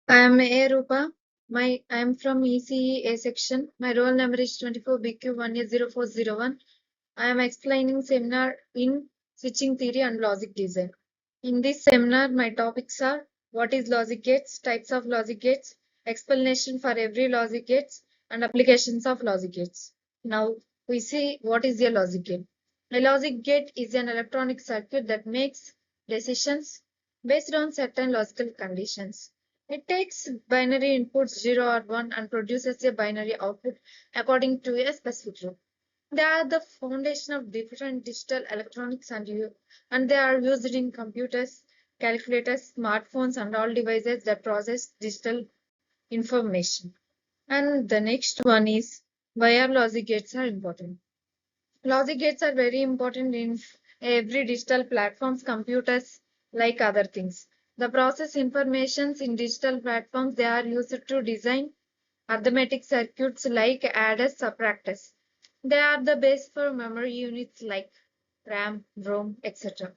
I am A Rupa. I am from ECE section. My roll number is 24BQ180401. I am explaining seminar in switching theory and logic design. In this seminar, my topics are what is logic gates, types of logic gates, explanation for every logic gates, and applications of logic gates. Now we see what is a logic gate. A logic gate is an electronic circuit that makes decisions based on certain logical conditions. It takes binary inputs 0 or 1 and produces a binary output according to a specific rule. They are the foundation of different digital electronics and they are used in computers, calculators, smartphones, and all devices that process digital information. And the next one is why are logic gates are important. Logic gates are very important in every digital platforms, computers, like other things. The process informations in digital platforms, they are used to design arithmetic circuits like adders, subtractors. They are the base for memory units like RAM, ROM, etc.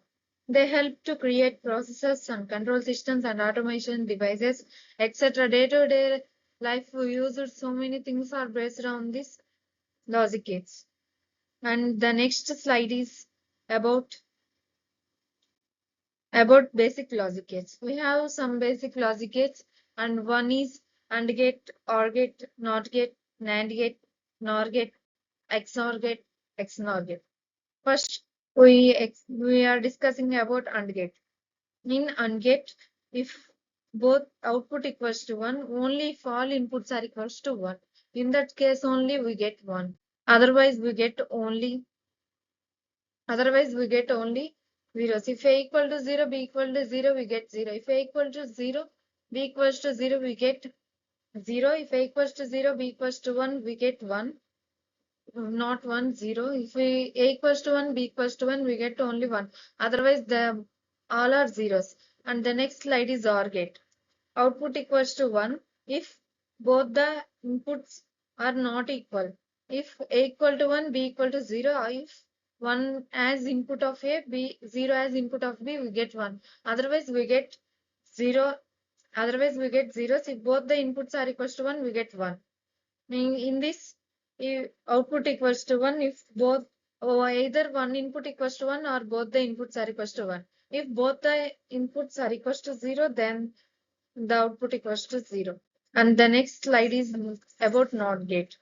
They help to create processors and control systems and automation devices, etc. Day-to-day life we use it, so many things are based on this logic gates. And the next slide is about basic logic gates. We have some basic logic gates, and one is AND gate, OR gate, NOT gate, NAND gate, NOR gate, XOR gate, XNOR gate. First, we are discussing about AND gate. In AND gate, if both output equals to 1, only if all inputs are equals to 1. In that case only we get 1. Otherwise we get only Otherwise, we get only 0. So if A equal to 0, B equal to 0, we get 0. If A equal to 0, B equals to 0, we get 0. If A equals to 0, B equals to 1, we get 1. Not 1, 0. If A equals to 1, B equals to 1, we get only 1. Otherwise, all are zeros. And the next slide is OR gate. Output equals to 1 if both the inputs are not equal. If A equal to 1, B equal to 0, if 1 as input of A, B 0 as input of B, we get 1. Otherwise, we get 0. Otherwise, we get 0. If both the inputs are equals to 1, we get 1. In this, if output equals to 1 if both or either one input equals to 1 or both the inputs are equals to 1. If both the inputs are equals to 0, then the output equals to 0. And the next slide is about NOT gate.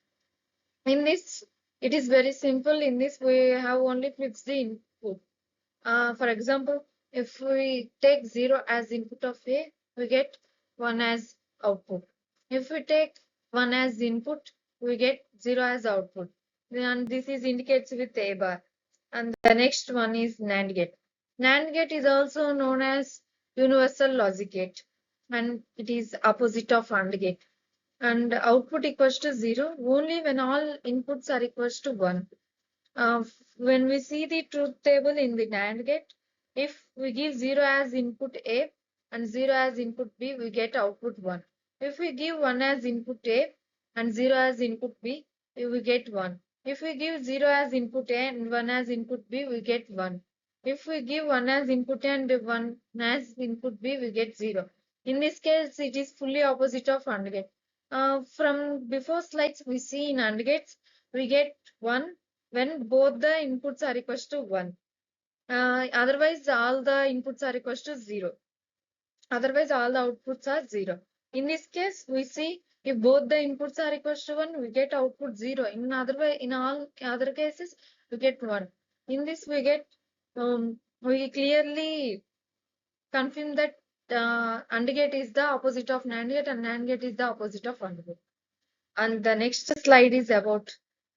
In this, it is very simple. In this, we have only fixed the input. For example, if we take 0 as input of A, we get 1 as output. If we take 1 as input, we get 0 as output. And this is indicates with A bar. And the next one is NAND gate. NAND gate is also known as universal logic gate, and it is opposite of AND gate. And output equals to 0 only when all inputs are equals to 1. When we see the truth table in the NAND gate, if we give 0 as input A and 0 as input B, we get output 1. If we give 1 as input A and 0 as input B, we get 1. If we give 0 as input A and 1 as input B, we get 1. If we give 1 as input A and 1 as input B, we get 0. In this case, it is fully opposite of AND gate. From before slides, we see in AND gates, we get 1 when both the inputs are equals to 1. Otherwise, all the inputs are equals to 0. Otherwise, all the outputs are 0. In this case, we see if both the inputs are equals to 1, we get output 0. In all other cases, we get 1. In this, we clearly confirm that AND gate is the opposite of NAND gate and NAND gate is the opposite of AND gate. And the next slide is about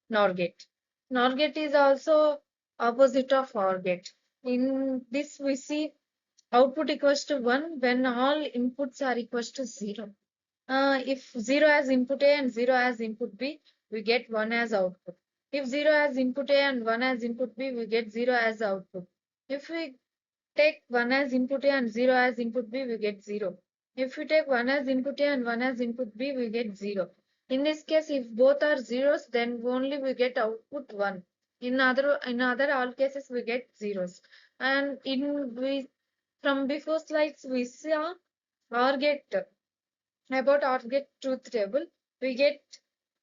NOR gate. NOR gate is also opposite of OR gate. In this, we see output equals to 1 when all inputs are equals to 0. If 0 as input A and 0 as input B, we get 1 as output. If 0 as input A and 1 as input B, we get 0 as output. If we take 1 as input A and 0 as input B, we get 0. If we take 1 as input A and 1 as input B, we get 0. In this case, if both are zeros, then only we get output 1. In other all cases, we get zeros. And from before slides, we saw OR gate. About OR get truth table, we get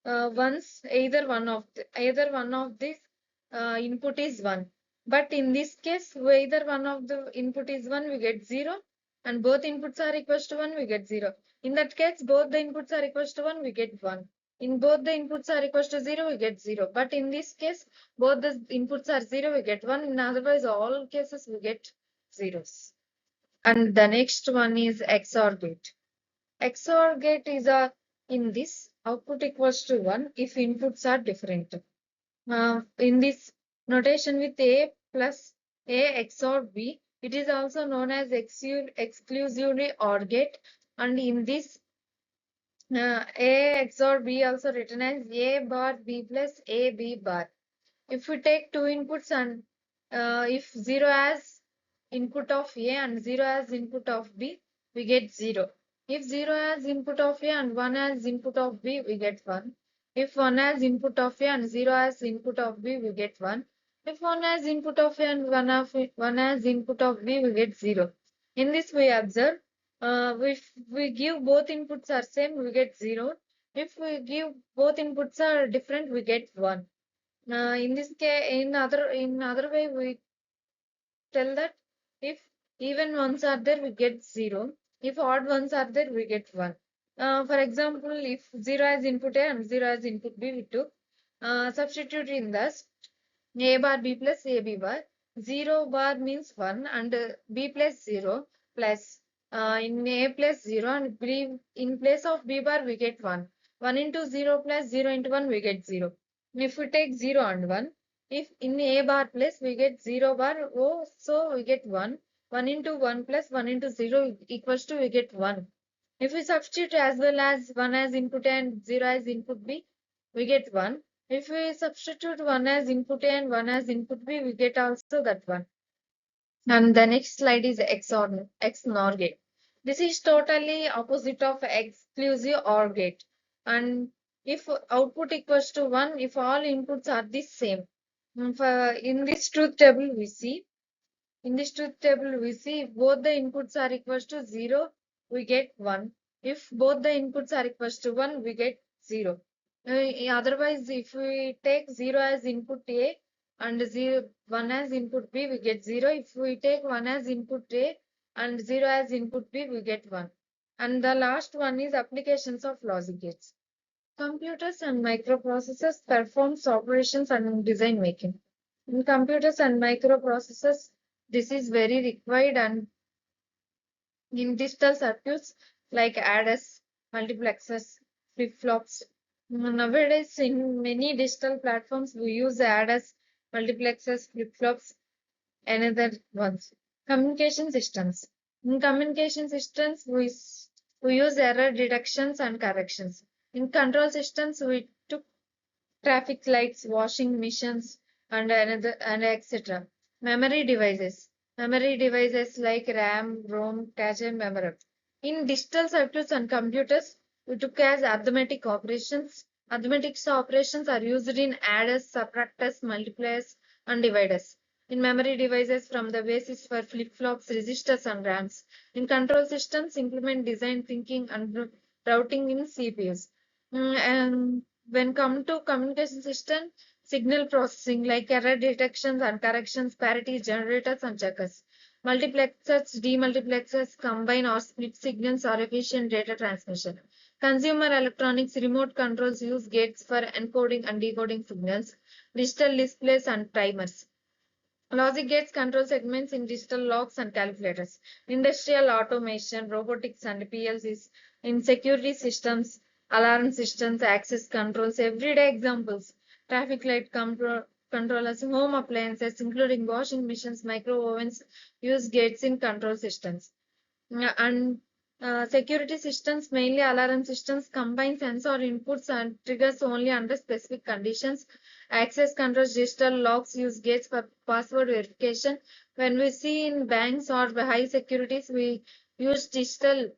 once either one of these input is 1. But in this case, either one of the input is 1, we get 0, and both inputs are equals to 1, we get 0. In that case, both the inputs are equals to 1, we get 1. In both the inputs are equals to 0, we get 0. But in this case, both the inputs are 0, we get 1. In otherwise, all cases, we get zeros. And the next one is XOR gate. XOR gate is in this output equals to 1 if inputs are different. In this notation with A plus A XOR B, it is also known as exclusively OR gate. And in this A XOR B also written as A bar B plus A B bar. If we take two inputs and if 0 as input of A and 0 as input of B, we get 0. If 0 as input of A and 1 as input of B, we get 1. If 1 as input of A and 0 as input of B, we get 1. If 1 as input of A and 1 as input of B, we get 0. In this we observe, if we give both inputs are same, we get 0. If we give both inputs are different, we get 1. In this case, in other way, we tell that if even ones are there, we get 0. If odd ones are there, we get 1. For example, if 0 as input A and 0 as input B, we took substitute in this A bar B plus A B bar. 0 bar means 1 and B plus 0 plus in A plus 0 and B, in place of B bar we get 1. 1 into 0 plus 0 into 1 we get 0. If we take 0 and 1, if in A bar place we get 0 bar, oh, so we get 1. 1 into 1 plus 1 into 0 equals to we get 1. If we substitute as well as 1 as input A and 0 as input B, we get 1. If we substitute 1 as input A and 1 as input B, we get also that one. And the next slide is XNOR gate. This is totally opposite of exclusive OR gate. And if output equals to 1, if all inputs are the same. In this truth table, we see if both the inputs are equals to 0, we get 1. If both the inputs are equals to 1, we get 0. Otherwise, if we take 0 as input A and 1 as input B, we get 0. If we take 1 as input A and 0 as input B, we get 1. And the last one is applications of logic gates. Computers and microprocessors performs operations and design making. In computers and microprocessors, this is very required, and in digital circuits like adders, multiplexers, flip-flops. Nowadays, in many digital platforms, we use adders, multiplexers, flip-flops, and other ones. Communication systems. In communication systems, we use error detections and corrections. In control systems, we took traffic lights, washing machines, and another and etc. Memory devices. Memory devices like RAM, ROM, cache, and memory. In digital circuits and computers, we took as arithmetic operations. Arithmetic operations are used in adders, subtractors, multipliers, and dividers. In memory devices, from the basis for flip-flops, registers, and RAMs. In control systems, implement design thinking and routing in CPUs. And when come to communication system, signal processing like error detections and corrections, parity generators and checkers. Multiplexers, demultiplexers, combine or split signals or efficient data transmission. Consumer electronics, remote controls use gates for encoding and decoding signals. Digital displays and timers. Logic gates control segments in digital locks and calculators. Industrial automation, robotics and PLCs. In security systems, alarm systems, access controls, everyday examples. Traffic light controllers, home appliances, including washing machines, micro ovens, use gates in control systems. And security systems, mainly alarm systems, combine sensor inputs and triggers only under specific conditions. Access controls, digital locks use gates for password verification. When we see in banks or high securities, we use digital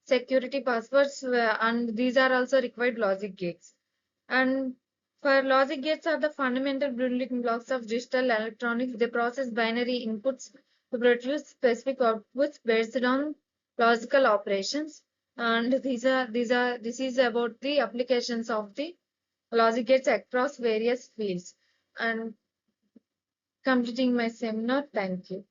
security passwords, and these are also required logic gates. And for logic gates are the fundamental building blocks of digital electronics. They process binary inputs to produce specific outputs based on logical operations. And this is about the applications of the logic gates across various fields. And completing my seminar. Thank you.